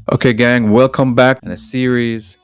Okay, gang, welcome back in a series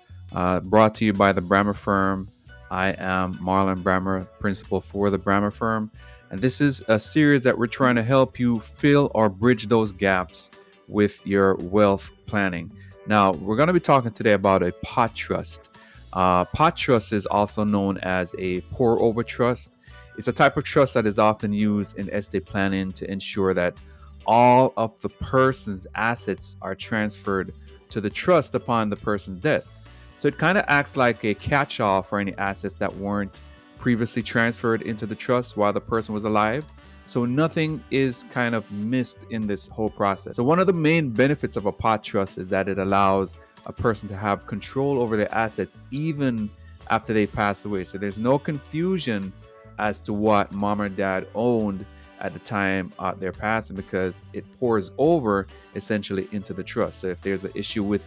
brought to you by the Brammer Firm. I am Marlon Brammer, principal for the Brammer Firm, and this is a series that we're trying to help you fill or bridge those gaps with your wealth planning. Now, we're going to be talking today about a pot trust. Pot trust is also known as a pour over trust. It's a type of trust that is often used in estate planning to ensure that all of the person's assets are transferred to the trust upon the person's death. So it kind of acts like a catch all for any assets that weren't previously transferred into the trust while the person was alive. So nothing is kind of missed in this whole process. So one of the main benefits of a pot trust is that it allows a person to have control over their assets even after they pass away. So there's no confusion as to what mom or dad owned at the time they're passing, because it pours over essentially into the trust. So if there's an issue with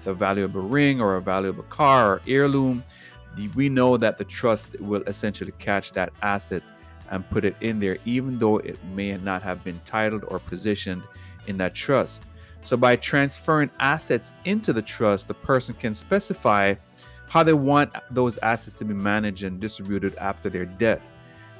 a valuable ring or a valuable car or heirloom, we know that the trust will essentially catch that asset and put it in there, even though it may not have been titled or positioned in that trust. So by transferring assets into the trust, the person can specify how they want those assets to be managed and distributed after their death.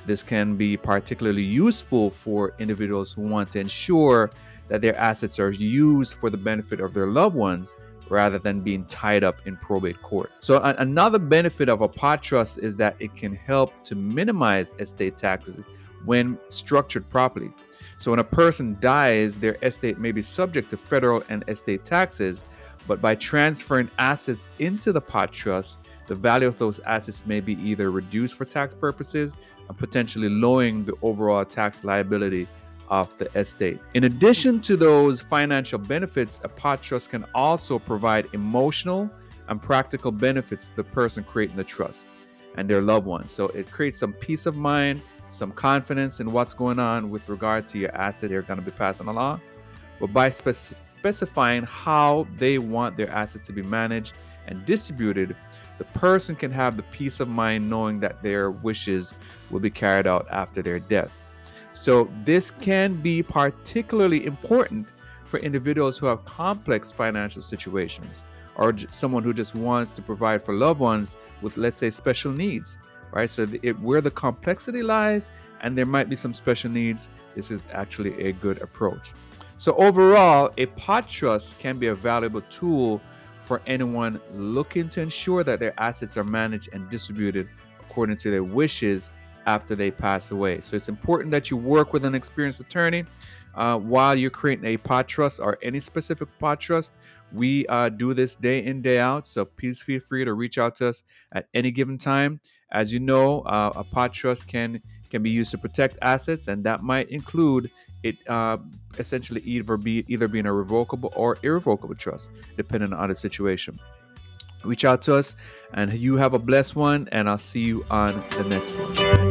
This can be particularly useful for individuals who want to ensure that their assets are used for the benefit of their loved ones rather than being tied up in probate court. So another benefit of a pot trust is that it can help to minimize estate taxes when structured properly. So when a person dies, their estate may be subject to federal and estate taxes, but by transferring assets into the pot trust, the value of those assets may be either reduced for tax purposes and potentially lowering the overall tax liability of the estate. In addition to those financial benefits, a pot trust can also provide emotional and practical benefits to the person creating the trust and their loved ones. So it creates some peace of mind, some confidence in what's going on with regard to your asset they're going to be passing along. But by specifying how they want their assets to be managed and distributed, the person can have the peace of mind knowing that their wishes will be carried out after their death. So this can be particularly important for individuals who have complex financial situations, or someone who just wants to provide for loved ones with, let's say, special needs, right? So where the complexity lies and there might be some special needs, this is actually a good approach. So overall, a pot trust can be a valuable tool for anyone looking to ensure that their assets are managed and distributed according to their wishes after they pass away. So it's important that you work with an experienced attorney while you're creating a pot trust or any specific pot trust. We do this day in, day out. So please feel free to reach out to us at any given time. As you know, a pot trust can be used to protect assets, and that might include it essentially either being a revocable or irrevocable trust, depending on the situation. Reach out to us, and you have a blessed one, and I'll see you on the next one.